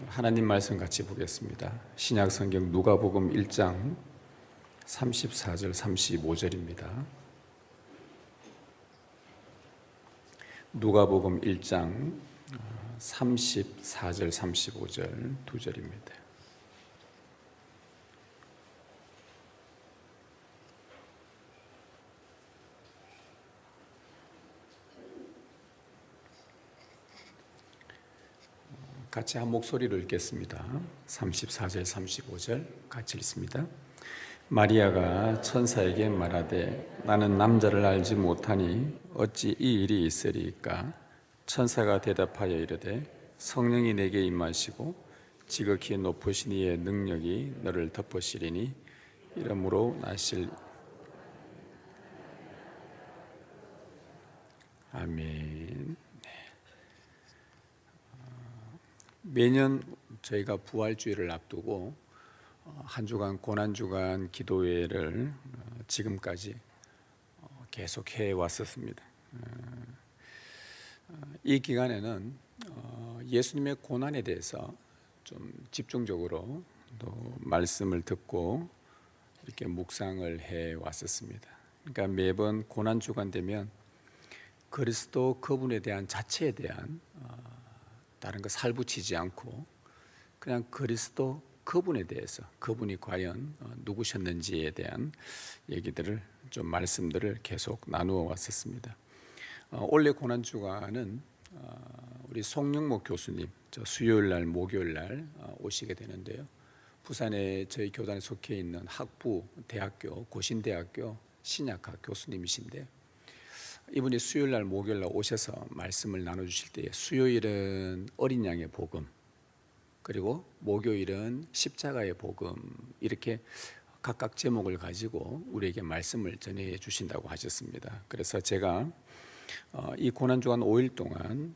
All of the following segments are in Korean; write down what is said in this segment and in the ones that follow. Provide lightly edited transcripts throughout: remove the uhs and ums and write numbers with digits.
하나님 말씀 같이 보겠습니다. 신약 성경 누가복음 1장 34절 35절입니다. 누가복음 1장 34절 35절 두 절입니다. 같이 한 목소리로 읽겠습니다. 34절 35절 같이 읽습니다. 마리아가 천사에게 말하되 나는 남자를 알지 못하니 어찌 이 일이 있으리이까. 천사가 대답하여 이르되 성령이 내게 임하시고 지극히 높으신 이의 능력이 너를 덮으시리니 이러므로 나실. 아멘. 매년 저희가 부활주일을 앞두고 한 주간 고난주간 기도회를 지금까지 계속 해왔었습니다. 이 기간에는 예수님의 고난에 대해서 좀 집중적으로 또 말씀을 듣고 이렇게 묵상을 해왔었습니다. 그러니까 매번 고난주간 되면 그리스도 그분에 대한 자체에 대한 다른 거 살붙이지 않고 그냥 그리스도 그분에 대해서 그분이 과연 누구셨는지에 대한 얘기들을 좀 말씀들을 계속 나누어 왔었습니다. 올해 고난주간은 우리 송영목 교수님 수요일 날 목요일 날 오시게 되는데요. 부산에 저희 교단에 속해 있는 학부 대학교 고신대학교 신약학 교수님이신데 이분이 수요일 날 목요일 날 오셔서 말씀을 나눠주실 때 수요일은 어린 양의 복음, 그리고 목요일은 십자가의 복음, 이렇게 각각 제목을 가지고 우리에게 말씀을 전해 주신다고 하셨습니다. 그래서 제가 이 고난주간 5일 동안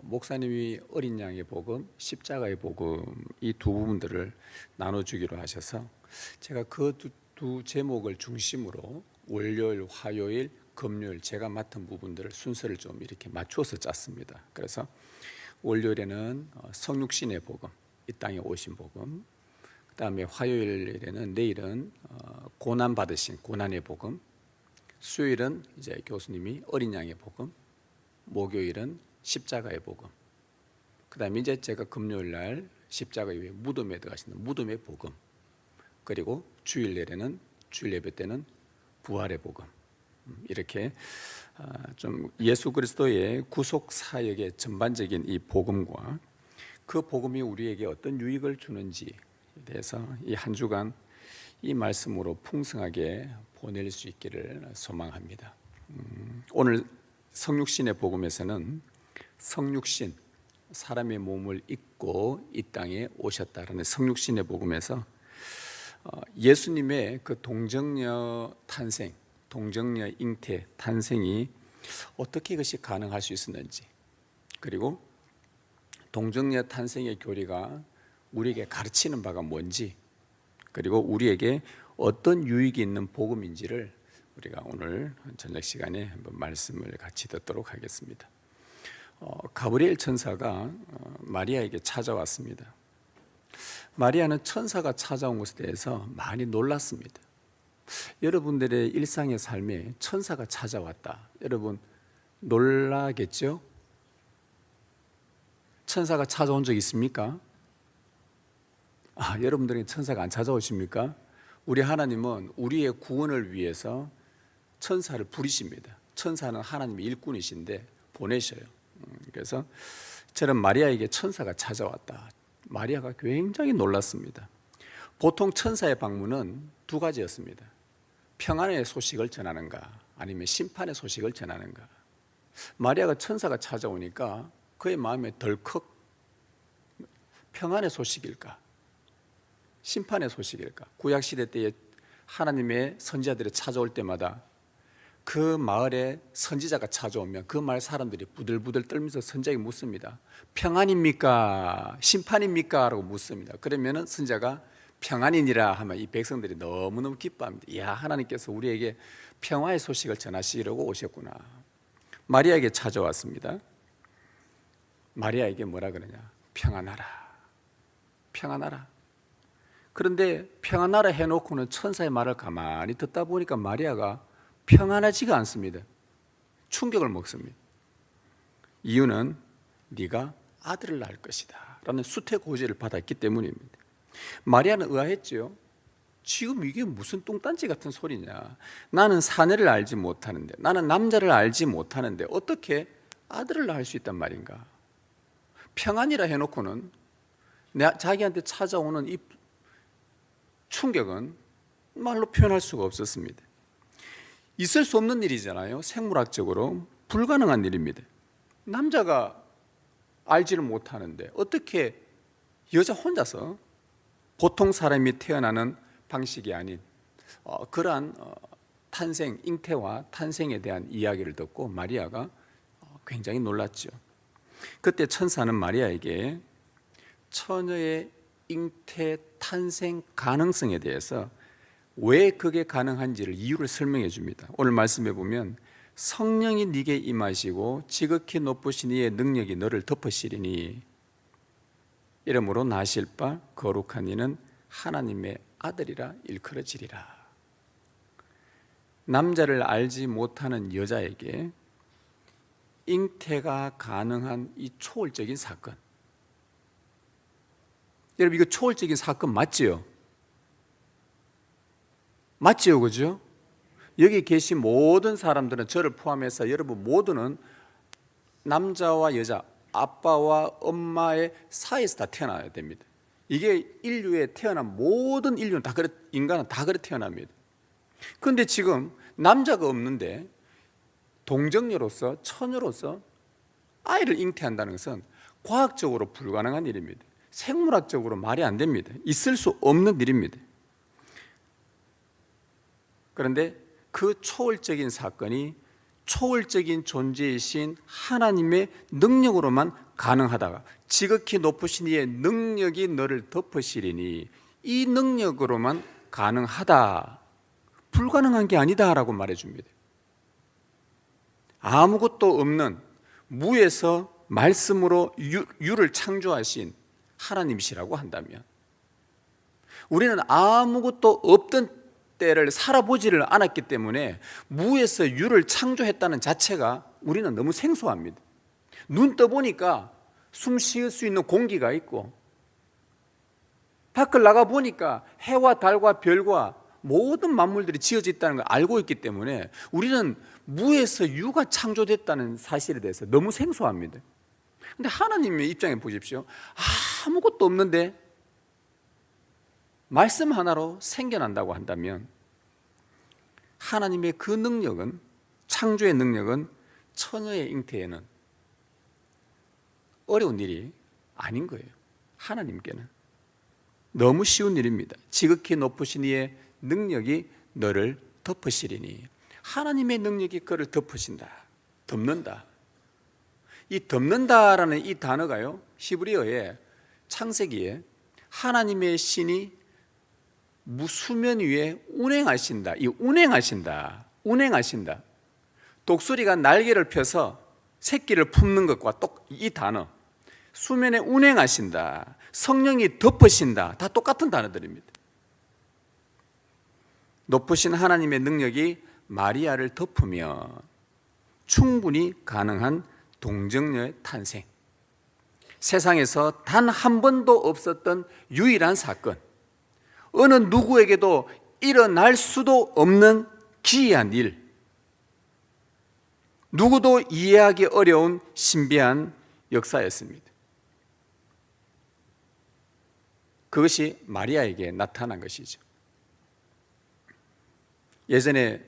목사님이 어린 양의 복음, 십자가의 복음 이 두 부분들을 나눠주기로 하셔서 제가 그 두 제목을 중심으로 월요일, 화요일, 금요일 제가 맡은 부분들을 순서를 좀 이렇게 맞추어서 짰습니다. 그래서 월요일에는 성육신의 복음, 이 땅에 오신 복음, 그 다음에 화요일에는 내일은 고난 받으신 고난의 복음, 수요일은 이제 교수님이 어린 양의 복음, 목요일은 십자가의 복음, 그 다음에 이제 제가 금요일 날 십자가 위에 무덤에 들어가시는 무덤의 복음, 그리고 주일 내에는 주일 예배 때는 부활의 복음, 이렇게 좀 예수 그리스도의 구속 사역의 전반적인 이 복음과 그 복음이 우리에게 어떤 유익을 주는지에 대해서 이 한 주간 이 말씀으로 풍성하게 보낼 수 있기를 소망합니다. 오늘 성육신의 복음에서는 성육신, 사람의 몸을 입고 이 땅에 오셨다라는 성육신의 복음에서 예수님의 그 동정녀 탄생, 동정녀 잉태 탄생이 어떻게 그것이 가능할 수 있었는지, 그리고 동정녀 탄생의 교리가 우리에게 가르치는 바가 뭔지, 그리고 우리에게 어떤 유익이 있는 복음인지를 우리가 오늘 저녁 시간에 한번 말씀을 같이 듣도록 하겠습니다. 가브리엘 천사가 마리아에게 찾아왔습니다. 마리아는 천사가 찾아온 것에 대해서 많이 놀랐습니다. 여러분들의 일상의 삶에 천사가 찾아왔다, 여러분 놀라겠죠? 천사가 찾아온 적 있습니까? 여러분들에게 천사가 안 찾아오십니까? 우리 하나님은 우리의 구원을 위해서 천사를 부리십니다. 천사는 하나님의 일꾼이신데 보내셔요. 그래서 저는 마리아에게 천사가 찾아왔다, 마리아가 굉장히 놀랐습니다. 보통 천사의 방문은 두 가지였습니다. 평안의 소식을 전하는가, 아니면 심판의 소식을 전하는가. 마리아가 천사가 찾아오니까 그의 마음에 덜컥 평안의 소식일까, 심판의 소식일까. 구약시대 때에 하나님의 선지자들이 찾아올 때마다 그 마을에 선지자가 찾아오면 그 마을 사람들이 부들부들 떨면서 선지자에게 묻습니다. 평안입니까? 심판입니까? 라고 묻습니다. 그러면 선지자가 평안이니라 하면 이 백성들이 너무너무 기뻐합니다. 이야, 하나님께서 우리에게 평화의 소식을 전하시려고 오셨구나. 마리아에게 찾아왔습니다. 마리아에게 뭐라 그러냐? 평안하라. 평안하라. 그런데 평안하라 해놓고는 천사의 말을 가만히 듣다 보니까 마리아가 평안하지가 않습니다. 충격을 먹습니다. 이유는 네가 아들을 낳을 것이다 라는 수태고지를 받았기 때문입니다. 마리아는 의아했지요. 지금 이게 무슨 뚱딴지 같은 소리냐. 나는 사내를 알지 못하는데, 나는 남자를 알지 못하는데 어떻게 아들을 낳을 수 있단 말인가. 평안이라 해놓고는 자기한테 찾아오는 이 충격은 말로 표현할 수가 없었습니다. 있을 수 없는 일이잖아요. 생물학적으로 불가능한 일입니다. 남자가 알지를 못하는데 어떻게 여자 혼자서 보통 사람이 태어나는 방식이 아닌 그러한 탄생, 잉태와 탄생에 대한 이야기를 듣고 마리아가 굉장히 놀랐죠. 그때 천사는 마리아에게 처녀의 잉태, 탄생 가능성에 대해서 왜 그게 가능한지를 이유를 설명해 줍니다. 오늘 말씀해 보면 성령이 네게 임하시고 지극히 높으신 이의 능력이 너를 덮으시리니 이러므로 나실 바 거룩한 이는 하나님의 아들이라 일컬어지리라. 남자를 알지 못하는 여자에게 잉태가 가능한 이 초월적인 사건, 여러분 이거 초월적인 사건 맞지요? 맞지요, 그죠? 여기 계신 모든 사람들은 저를 포함해서 여러분 모두는 남자와 여자, 아빠와 엄마의 사이에서 다 태어나야 됩니다. 이게 인류에 태어난 모든 인류는 다 그래, 인간은 다 그래 태어납니다. 그런데 지금 남자가 없는데 동정녀로서 처녀로서 아이를 잉태한다는 것은 과학적으로 불가능한 일입니다. 생물학적으로 말이 안 됩니다. 있을 수 없는 일입니다. 그런데 그 초월적인 사건이 초월적인 존재이신 하나님의 능력으로만 가능하다가 지극히 높으신 이의 능력이 너를 덮으시리니 이 능력으로만 가능하다, 불가능한 게 아니다라고 말해줍니다. 아무것도 없는 무에서 말씀으로 유를 창조하신 하나님이시라고 한다면 우리는 아무것도 없던 때를 살아보지를 않았기 때문에 무에서 유를 창조했다는 자체가 우리는 너무 생소합니다. 눈 떠보니까 숨 쉴 수 있는 공기가 있고 밖을 나가보니까 해와 달과 별과 모든 만물들이 지어져 있다는 걸 알고 있기 때문에 우리는 무에서 유가 창조됐다는 사실에 대해서 너무 생소합니다. 그런데 하나님의 입장에 보십시오. 아무것도 없는데 말씀 하나로 생겨난다고 한다면 하나님의 그 능력은, 창조의 능력은 처녀의 잉태에는 어려운 일이 아닌 거예요. 하나님께는 너무 쉬운 일입니다. 지극히 높으신 이의 능력이 너를 덮으시리니, 하나님의 능력이 그를 덮으신다, 덮는다. 이 덮는다라는 이 단어가요, 히브리어에 창세기에 하나님의 신이 수면 위에 운행하신다, 이 운행하신다, 운행하신다, 독수리가 날개를 펴서 새끼를 품는 것과 이 단어, 수면에 운행하신다, 성령이 덮으신다, 다 똑같은 단어들입니다. 높으신 하나님의 능력이 마리아를 덮으며 충분히 가능한 동정녀의 탄생, 세상에서 단 한 번도 없었던 유일한 사건, 어느 누구에게도 일어날 수도 없는 기이한 일, 누구도 이해하기 어려운 신비한 역사였습니다. 그것이 마리아에게 나타난 것이죠. 예전에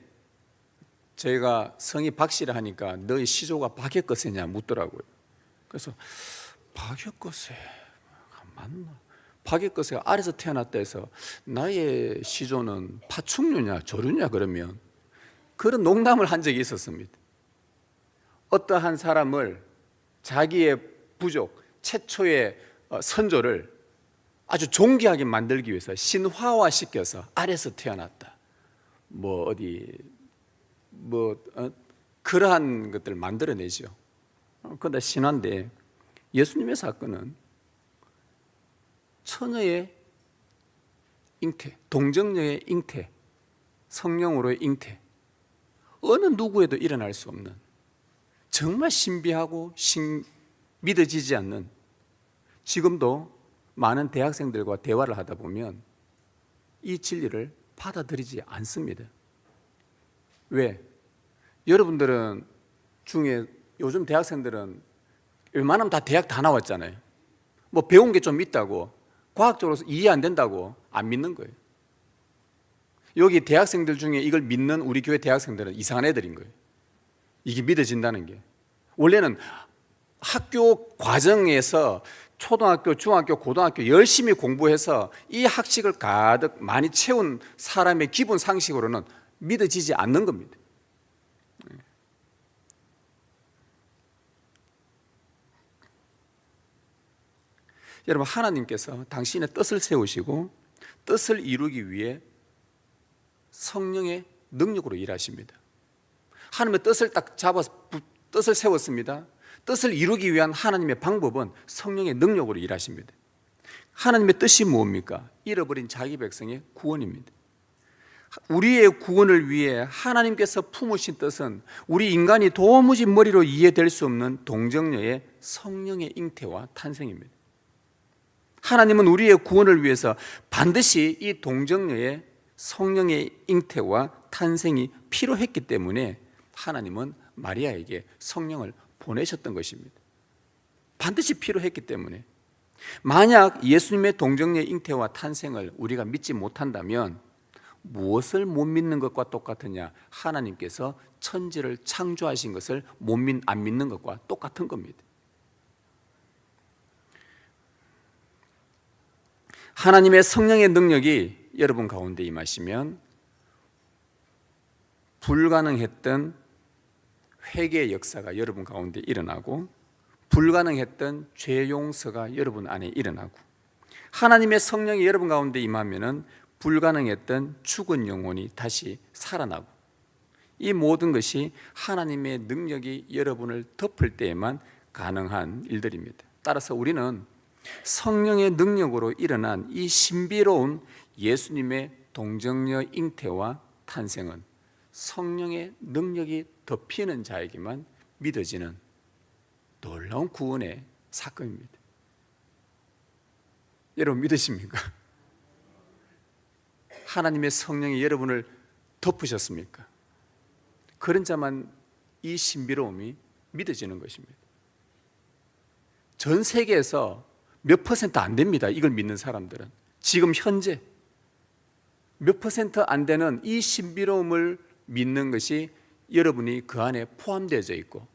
저희가 성이 박씨라 하니까 너희 시조가 박혁거세냐 묻더라고요. 그래서 박혁거세 맞나? 박혁거세가 아래서 태어났다 해서 나의 시조는 파충류냐 조류냐 그러면 그런 농담을 한 적이 있었습니다. 어떠한 사람을 자기의 부족 최초의 선조를 아주 존귀하게 만들기 위해서 신화화시켜서 아래서 태어났다, 그러한 것들을 만들어내죠. 그런데 신화인데 예수님의 사건은 처녀의 잉태, 동정녀의 잉태, 성령으로의 잉태, 어느 누구에도 일어날 수 없는 정말 신비하고 믿어지지 않는, 지금도 많은 대학생들과 대화를 하다 보면 이 진리를 받아들이지 않습니다. 왜? 여러분들은 중에 요즘 대학생들은 웬만하면 다 대학 다 나왔잖아요. 뭐 배운 게 좀 있다고, 과학적으로 이해 안 된다고 안 믿는 거예요. 여기 대학생들 중에 이걸 믿는 우리 교회 대학생들은 이상한 애들인 거예요. 이게 믿어진다는 게. 원래는 학교 과정에서 초등학교, 중학교, 고등학교 열심히 공부해서 이 학식을 가득 많이 채운 사람의 기본 상식으로는 믿어지지 않는 겁니다. 여러분, 하나님께서 당신의 뜻을 세우시고 뜻을 이루기 위해 성령의 능력으로 일하십니다. 하나님의 뜻을 딱 잡아서 뜻을 세웠습니다. 뜻을 이루기 위한 하나님의 방법은 성령의 능력으로 일하십니다. 하나님의 뜻이 무엇입니까? 잃어버린 자기 백성의 구원입니다. 우리의 구원을 위해 하나님께서 품으신 뜻은 우리 인간이 도무지 머리로 이해될 수 없는 동정녀의 성령의 잉태와 탄생입니다. 하나님은 우리의 구원을 위해서 반드시 이 동정녀의 성령의 잉태와 탄생이 필요했기 때문에 하나님은 마리아에게 성령을 보내셨던 것입니다. 반드시 필요했기 때문에. 만약 예수님의 동정녀의 잉태와 탄생을 우리가 믿지 못한다면 무엇을 못 믿는 것과 똑같으냐? 하나님께서 천지를 창조하신 것을 안 믿는 것과 똑같은 겁니다. 하나님의 성령의 능력이 여러분 가운데 임하시면 불가능했던 회개의 역사가 여러분 가운데 일어나고, 불가능했던 죄 용서가 여러분 안에 일어나고, 하나님의 성령이 여러분 가운데 임하면은 불가능했던 죽은 영혼이 다시 살아나고, 이 모든 것이 하나님의 능력이 여러분을 덮을 때에만 가능한 일들입니다. 따라서 우리는 성령의 능력으로 일어난 이 신비로운 예수님의 동정녀 잉태와 탄생은 성령의 능력이 덮이는 자에게만 믿어지는 놀라운 구원의 사건입니다. 여러분 믿으십니까? 하나님의 성령이 여러분을 덮으셨습니까? 그런 자만 이 신비로움이 믿어지는 것입니다. 전 세계에서 몇 퍼센트 안 됩니다. 이걸 믿는 사람들은. 지금 현재 몇 퍼센트 안 되는 이 신비로움을 믿는 것이 여러분이 그 안에 포함되어져 있고,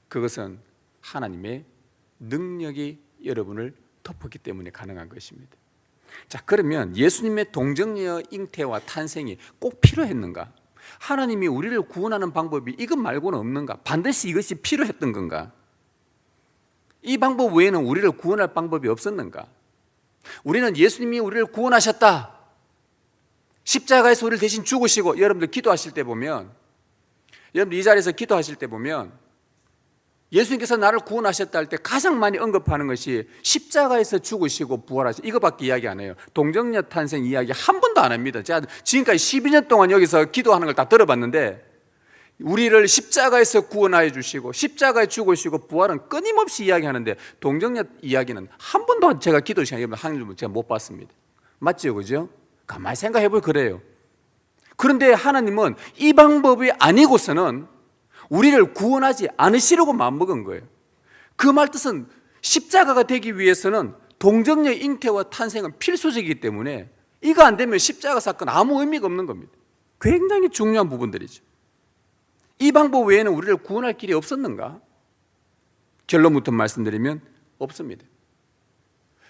그것은 하나님의 능력이 여러분을 덮었기 때문에 가능한 것입니다. 자, 그러면 예수님의 동정녀 잉태와 탄생이 꼭 필요했는가? 하나님이 우리를 구원하는 방법이 이것 말고는 없는가? 반드시 이것이 필요했던 건가? 이 방법 외에는 우리를 구원할 방법이 없었는가? 우리는 예수님이 우리를 구원하셨다, 십자가에서 우리를 대신 죽으시고, 여러분들 기도하실 때 보면, 여러분들 이 자리에서 기도하실 때 보면 예수님께서 나를 구원하셨다 할 때 가장 많이 언급하는 것이 십자가에서 죽으시고 부활하시고, 이거밖에 이야기 안 해요. 동정녀 탄생 이야기 한 번도 안 합니다. 제가 지금까지 12년 동안 여기서 기도하는 걸 다 들어봤는데, 우리를 십자가에서 구원하여 주시고 십자가에 죽으시고 부활은 끊임없이 이야기하는데, 동정녀 이야기는 한 번도 제가 기도 시간에 하는 줄 제가 못 봤습니다. 맞죠? 그죠? 가만히 생각해 보면 그래요. 그런데 하나님은 이 방법이 아니고서는 우리를 구원하지 않으시려고 마음먹은 거예요. 그 말 뜻은 십자가가 되기 위해서는 동정녀 잉태와 탄생은 필수적이기 때문에 이거 안 되면 십자가 사건 아무 의미가 없는 겁니다. 굉장히 중요한 부분들이죠. 이 방법 외에는 우리를 구원할 길이 없었는가? 결론부터 말씀드리면 없습니다.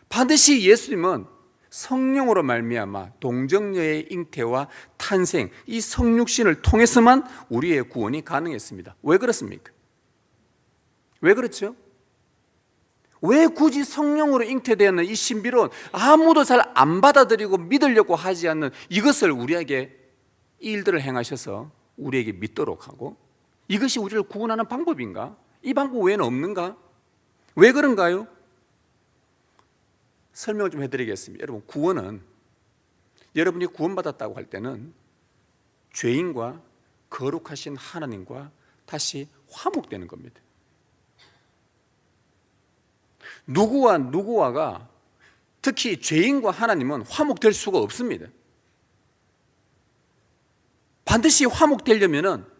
반드시 예수님은 성령으로 말미암아 동정녀의 잉태와 탄생, 이 성육신을 통해서만 우리의 구원이 가능했습니다. 왜 그렇습니까? 왜 그렇죠? 왜 굳이 성령으로 잉태되었는 이 신비로운, 아무도 잘 안 받아들이고 믿으려고 하지 않는 이것을 우리에게, 이 일들을 행하셔서 우리에게 믿도록 하고, 이것이 우리를 구원하는 방법인가? 이 방법 외에는 없는가? 왜 그런가요? 설명을 좀 해드리겠습니다. 여러분, 구원은 여러분이 구원받았다고 할 때는 죄인과 거룩하신 하나님과 다시 화목되는 겁니다. 누구와 누구와가, 특히 죄인과 하나님은 화목될 수가 없습니다. 반드시 화목되려면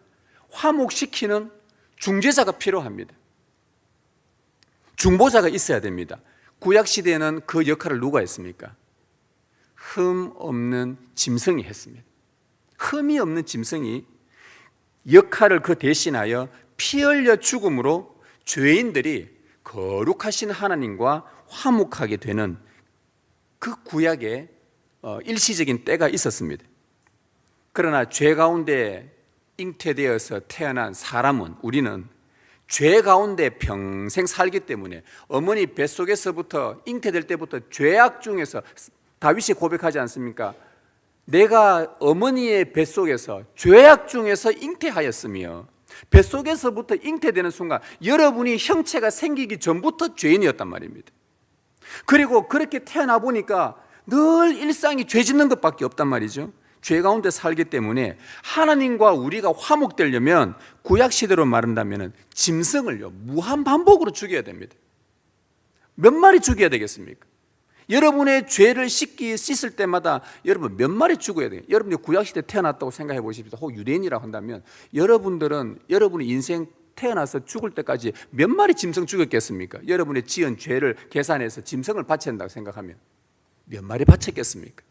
화목시키는 중재자가 필요합니다. 중보자가 있어야 됩니다. 구약시대에는 그 역할을 누가 했습니까? 흠 없는 짐승이 했습니다. 흠이 없는 짐승이 역할을 그 대신하여 피 흘려 죽음으로 죄인들이 거룩하신 하나님과 화목하게 되는 그 구약의 일시적인 때가 있었습니다. 그러나 죄 가운데 잉태되어서 태어난 사람은, 우리는 죄 가운데 평생 살기 때문에 어머니 뱃속에서부터 잉태될 때부터 죄악 중에서, 다윗이 고백하지 않습니까? 내가 어머니의 뱃속에서 죄악 중에서 잉태하였으며, 뱃속에서부터 잉태되는 순간 여러분이 형체가 생기기 전부터 죄인이었단 말입니다. 그리고 그렇게 태어나 보니까 늘 일상이 죄 짓는 것밖에 없단 말이죠. 죄 가운데 살기 때문에 하나님과 우리가 화목되려면 구약시대로 말한다면 짐승을요 무한반복으로 죽여야 됩니다. 몇 마리 죽여야 되겠습니까? 여러분의 죄를 씻을 때마다 여러분 몇 마리 죽어야 돼요? 여러분이 구약시대 태어났다고 생각해 보십시오. 혹 유대인이라고 한다면 여러분들은 여러분의 인생 태어나서 죽을 때까지 몇 마리 짐승 죽였겠습니까? 여러분의 지은 죄를 계산해서 짐승을 바쳐야 한다고 생각하면 몇 마리 바쳤겠습니까?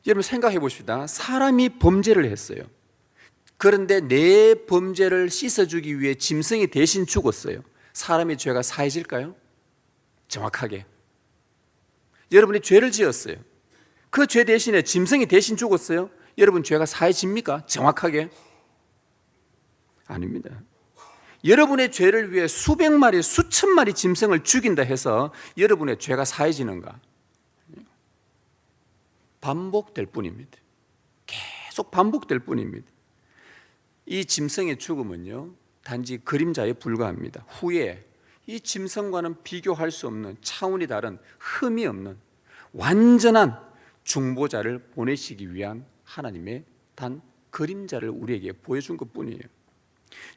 여러분 생각해 보십시다. 사람이 범죄를 했어요. 그런데 내 범죄를 씻어주기 위해 짐승이 대신 죽었어요. 사람의 죄가 사해질까요? 정확하게. 여러분이 죄를 지었어요. 그 죄 대신에 짐승이 대신 죽었어요. 여러분 죄가 사해집니까? 정확하게? 아닙니다. 여러분의 죄를 위해 수백 마리, 수천 마리 짐승을 죽인다 해서 여러분의 죄가 사해지는가? 반복될 뿐입니다. 계속 반복될 뿐입니다. 이 짐승의 죽음은요 단지 그림자에 불과합니다. 후에 이 짐승과는 비교할 수 없는 차원이 다른 흠이 없는 완전한 중보자를 보내시기 위한 하나님의 단 그림자를 우리에게 보여준 것뿐이에요.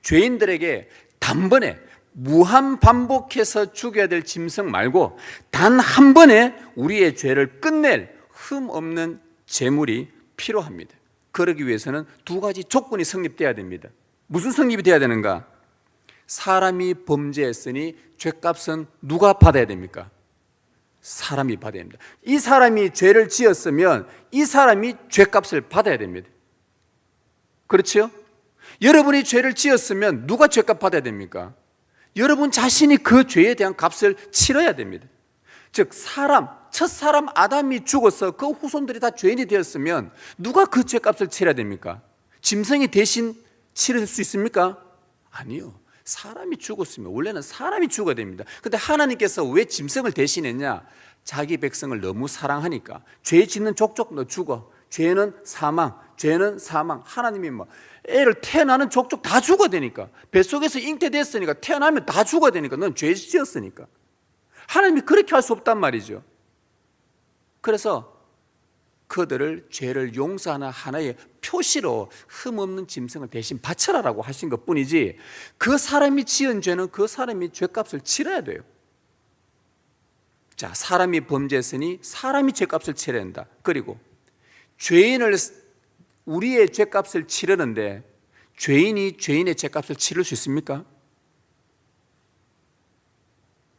죄인들에게 단번에 무한 반복해서 죽여야 될 짐승 말고 단 한 번에 우리의 죄를 끝낼 흠 없는 제물이 필요합니다. 그러기 위해서는 두 가지 조건이 성립돼야 됩니다. 무슨 성립이 돼야 되는가? 사람이 범죄했으니 죄값은 누가 받아야 됩니까? 사람이 받아야 됩니다. 이 사람이 죄를 지었으면 이 사람이 죄값을 받아야 됩니다. 그렇죠? 여러분이 죄를 지었으면 누가 죄값 받아야 됩니까? 여러분 자신이 그 죄에 대한 값을 치러야 됩니다. 즉 첫 사람 아담이 죽어서 그 후손들이 다 죄인이 되었으면 누가 그 죄값을 치러야 됩니까? 짐승이 대신 치를 수 있습니까? 아니요. 사람이 죽었으면 원래는 사람이 죽어야 됩니다. 그런데 하나님께서 왜 짐승을 대신했냐? 자기 백성을 너무 사랑하니까. 죄 짓는 족족 너 죽어. 죄는 사망. 하나님이 애를 태어나는 족족 다 죽어야 되니까. 뱃속에서 잉태됐으니까 태어나면 다 죽어야 되니까. 넌 죄 지었으니까. 하나님이 그렇게 할 수 없단 말이죠. 그래서 그들을 죄를 용서하는 하나의 표시로 흠없는 짐승을 대신 바쳐라라고 하신 것뿐이지, 그 사람이 지은 죄는 그 사람이 죄값을 치러야 돼요. 자, 사람이 범죄했으니 사람이 죄값을 치러야 된다. 그리고 우리의 죄값을 치르는데 죄인이 죄인의 죄값을 치를 수 있습니까?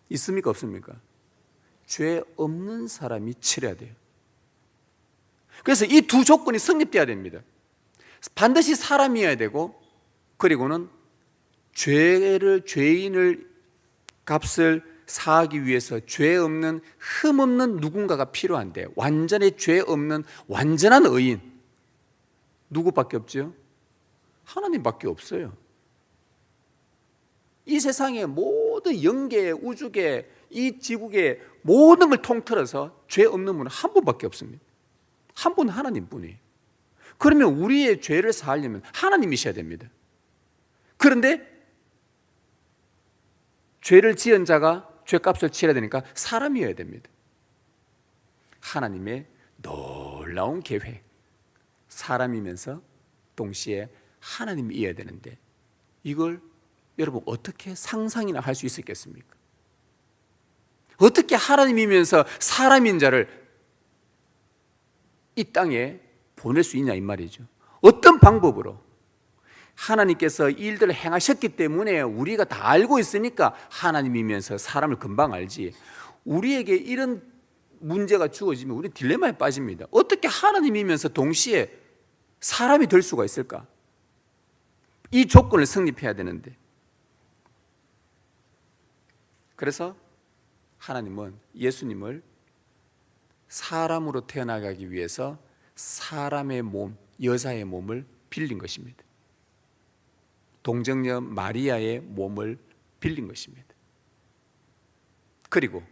있습니까? 없습니까? 죄 없는 사람이 치러야 돼요. 그래서 이 두 조건이 성립돼야 됩니다. 반드시 사람이어야 되고, 그리고는 죄인을 값을 사하기 위해서 죄 없는 흠 없는 누군가가 필요한데, 완전히 죄 없는 완전한 의인 누구밖에 없죠? 하나님밖에 없어요. 이 세상의 모든 영계, 우주계, 이 지구계 모든 걸 통틀어서 죄 없는 분은 한 분밖에 없습니다. 한 분, 하나님뿐이에요. 그러면 우리의 죄를 사하려면 하나님이셔야 됩니다. 그런데 죄를 지은 자가 죄값을 치러야 되니까 사람이어야 됩니다. 하나님의 놀라운 계획, 사람이면서 동시에 하나님이어야 되는데 이걸 여러분 어떻게 상상이나 할 수 있었겠습니까? 어떻게 하나님이면서 사람인 자를 이 땅에 보낼 수 있냐 이 말이죠. 어떤 방법으로? 하나님께서 이 일들을 행하셨기 때문에 우리가 다 알고 있으니까 하나님이면서 사람을 금방 알지, 우리에게 이런 문제가 주어지면 우리 딜레마에 빠집니다. 어떻게 하나님이면서 동시에 사람이 될 수가 있을까? 이 조건을 성립해야 되는데, 그래서 하나님은 예수님을 사람으로 태어나기 위해서 사람의 몸, 여자의 몸을 빌린 것입니다. 동정녀 마리아의 몸을 빌린 것입니다. 그리고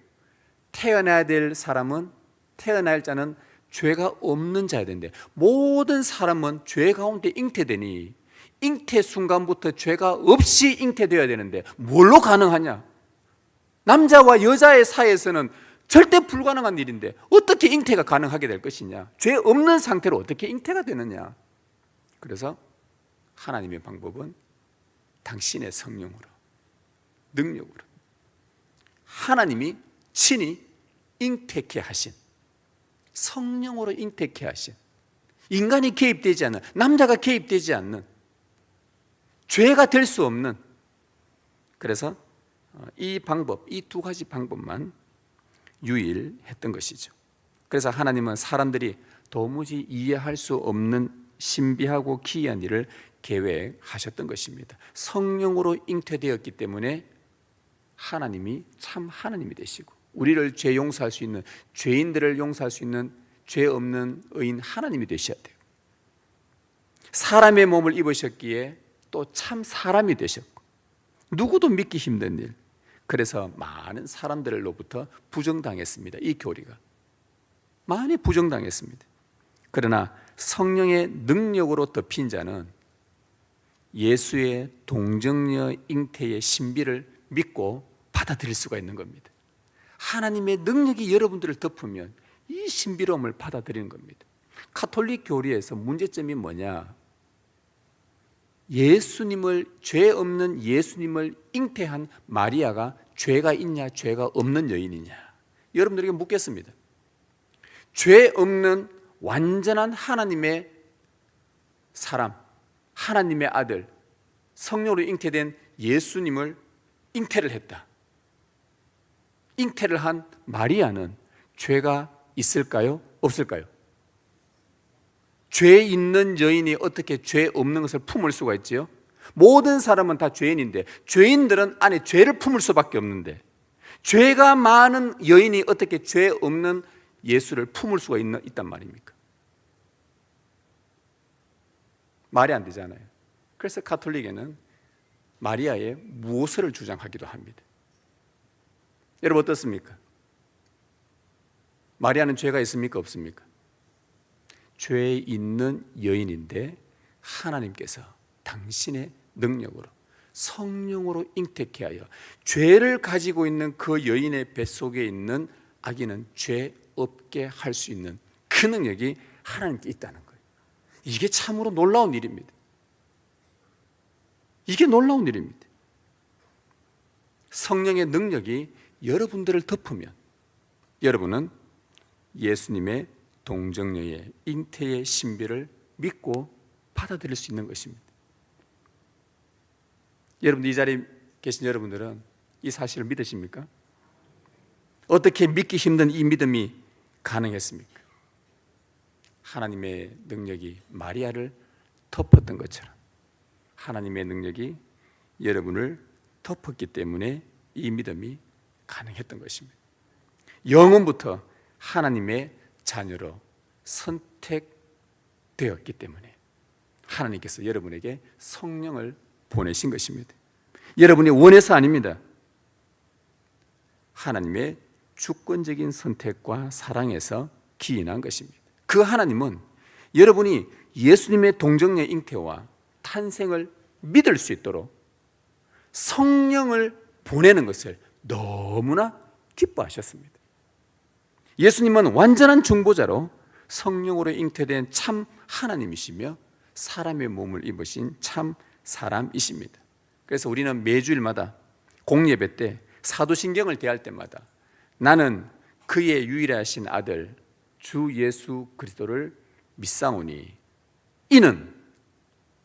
태어나야 될 사람은, 태어날 자는 죄가 없는 자야 되는데 모든 사람은 죄 가운데 잉태되니 잉태 순간부터 죄가 없이 잉태되어야 되는데 뭘로 가능하냐? 남자와 여자의 사이에서는 절대 불가능한 일인데 어떻게 잉태가 가능하게 될 것이냐? 죄 없는 상태로 어떻게 잉태가 되느냐? 그래서 하나님의 방법은 당신의 성령으로, 능력으로 하나님이 친히 잉태케 하신, 성령으로 잉태케 하신, 인간이 개입되지 않는, 남자가 개입되지 않는, 죄가 될 수 없는, 그래서 이 방법, 이 두 가지 방법만 유일했던 것이죠. 그래서 하나님은 사람들이 도무지 이해할 수 없는 신비하고 기이한 일을 계획하셨던 것입니다. 성령으로 잉태되었기 때문에 하나님이 참 하나님이 되시고 우리를 죄 용서할 수 있는, 죄인들을 용서할 수 있는 죄 없는 의인 하나님이 되셔야 돼요. 사람의 몸을 입으셨기에 또 참 사람이 되셨고 누구도 믿기 힘든 일, 그래서 많은 사람들로부터 부정당했습니다. 이 교리가 많이 부정당했습니다. 그러나 성령의 능력으로 덮인 자는 예수의 동정녀 잉태의 신비를 믿고 받아들일 수가 있는 겁니다. 하나님의 능력이 여러분들을 덮으면 이 신비로움을 받아들이는 겁니다. 가톨릭 교리에서 문제점이 뭐냐? 예수님을, 죄 없는 예수님을 잉태한 마리아가 죄가 있냐 죄가 없는 여인이냐, 여러분들에게 묻겠습니다. 죄 없는 완전한 하나님의 사람, 하나님의 아들, 성령으로 잉태된 예수님을 잉태를 했다. 잉태를 한 마리아는 죄가 있을까요? 없을까요? 죄 있는 여인이 어떻게 죄 없는 것을 품을 수가 있지요? 모든 사람은 다 죄인인데 죄인들은 안에 죄를 품을 수밖에 없는데 죄가 많은 여인이 어떻게 죄 없는 예수를 품을 수가 있단 말입니까? 말이 안 되잖아요. 그래서 가톨릭에는 마리아의 무엇을 주장하기도 합니다. 여러분 어떻습니까? 마리아는 죄가 있습니까? 없습니까? 죄 있는 여인인데 하나님께서 당신의 능력으로 성령으로 잉태케 하여 죄를 가지고 있는 그 여인의 뱃속에 있는 아기는 죄 없게 할 수 있는 그 능력이 하나님께 있다는 거예요. 이게 참으로 놀라운 일입니다. 이게 놀라운 일입니다. 성령의 능력이 여러분들을 덮으면 여러분은 예수님의 동정녀의 잉태의 신비를 믿고 받아들일 수 있는 것입니다. 여러분들, 이 자리에 계신 여러분들은 이 사실을 믿으십니까? 어떻게 믿기 힘든 이 믿음이 가능했습니까? 하나님의 능력이 마리아를 덮었던 것처럼 하나님의 능력이 여러분을 덮었기 때문에 이 믿음이 가능했던 것입니다. 영원부터 하나님의 자녀로 선택되었기 때문에 하나님께서 여러분에게 성령을 보내신 것입니다. 여러분이 원해서 아닙니다. 하나님의 주권적인 선택과 사랑에서 기인한 것입니다. 그 하나님은 여러분이 예수님의 동정녀 잉태와 탄생을 믿을 수 있도록 성령을 보내는 것을 너무나 기뻐하셨습니다. 예수님은 완전한 중보자로 성령으로 잉태된 참 하나님이시며 사람의 몸을 입으신 참 사람이십니다. 그래서 우리는 매주일마다 공예배 때 사도신경을 대할 때마다 나는 그의 유일하신 아들 주 예수 그리스도를 믿사오니 이는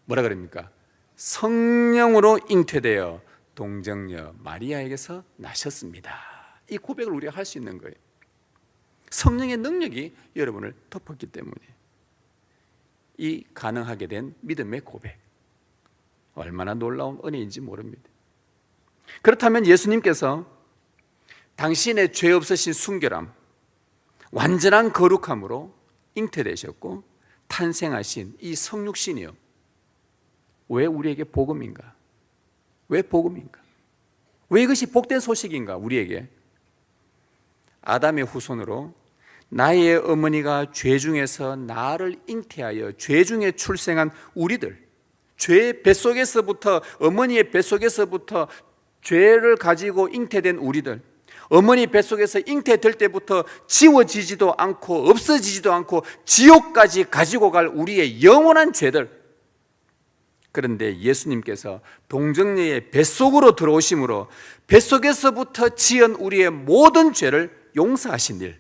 뭐라 그럽니까? 성령으로 잉태되어 동정녀 마리아에게서 나셨습니다. 이 고백을 우리가 할 수 있는 거예요. 성령의 능력이 여러분을 덮었기 때문에 이 가능하게 된 믿음의 고백, 얼마나 놀라운 은혜인지 모릅니다. 그렇다면 예수님께서 당신의 죄 없으신 순결함, 완전한 거룩함으로 잉태되셨고 탄생하신 이 성육신이요, 왜 우리에게 복음인가? 왜 복음인가? 왜 이것이 복된 소식인가? 우리에게 아담의 후손으로 나의 어머니가 죄 중에서 나를 잉태하여 죄 중에 출생한 우리들, 죄의 뱃속에서부터, 어머니의 뱃속에서부터 죄를 가지고 잉태된 우리들, 어머니 뱃속에서 잉태될 때부터 지워지지도 않고 없어지지도 않고 지옥까지 가지고 갈 우리의 영원한 죄들. 그런데 예수님께서 동정녀의 뱃속으로 들어오심으로 뱃속에서부터 지은 우리의 모든 죄를 용서하신 일,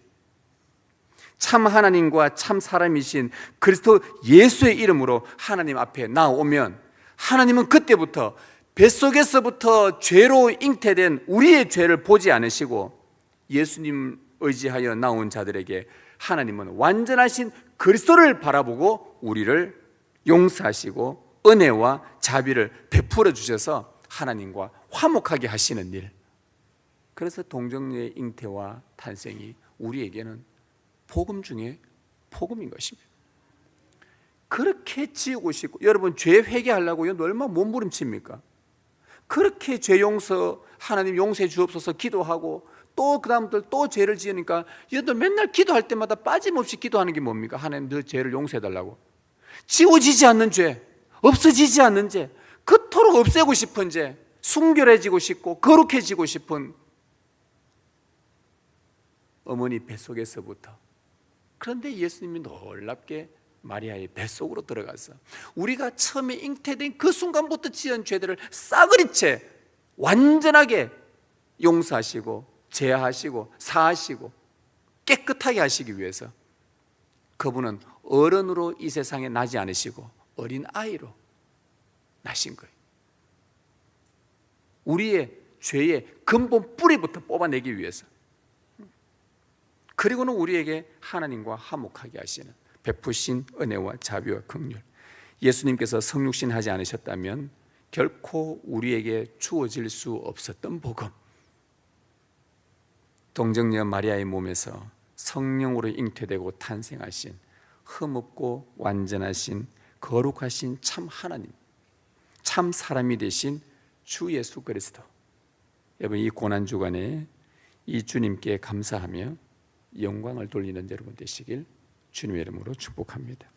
참 하나님과 참 사람이신 그리스도 예수의 이름으로 하나님 앞에 나오면 하나님은 그때부터 뱃속에서부터 죄로 잉태된 우리의 죄를 보지 않으시고 예수님 의지하여 나온 자들에게 하나님은 완전하신 그리스도를 바라보고 우리를 용서하시고 은혜와 자비를 베풀어 주셔서 하나님과 화목하게 하시는 일. 그래서 동정녀의 잉태와 탄생이 우리에게는 복음 중에 복음인 것입니다. 그렇게 지우고 싶고, 여러분 죄 회개하려고 얼마나 몸부림칩니까? 그렇게 죄 용서, 하나님 용서해 주옵소서 기도하고 또 그 다음부터 또 죄를 지으니까 얘들 맨날 기도할 때마다 빠짐없이 기도하는 게 뭡니까? 하나님 너 죄를 용서해 달라고. 지워지지 않는 죄, 없어지지 않는 죄, 그토록 없애고 싶은 죄, 순결해지고 싶고 거룩해지고 싶은 어머니 뱃속에서부터. 그런데 예수님이 놀랍게 마리아의 뱃속으로 들어가서 우리가 처음에 잉태된 그 순간부터 지은 죄들을 싸그리째 완전하게 용서하시고 제하하시고 사하시고 깨끗하게 하시기 위해서 그분은 어른으로 이 세상에 나지 않으시고 어린 아이로 나신 거예요. 우리의 죄의 근본 뿌리부터 뽑아내기 위해서. 그리고는 우리에게 하나님과 화목하게 하시는 베푸신 은혜와 자비와 긍휼. 예수님께서 성육신 하지 않으셨다면 결코 우리에게 주어질 수 없었던 복음, 동정녀 마리아의 몸에서 성령으로 잉태되고 탄생하신 흠없고 완전하신 거룩하신 참 하나님, 참 사람이 되신 주 예수 그리스도. 여러분, 이 고난주간에 이 주님께 감사하며 영광을 돌리는 여러분 되시길 주님의 이름으로 축복합니다.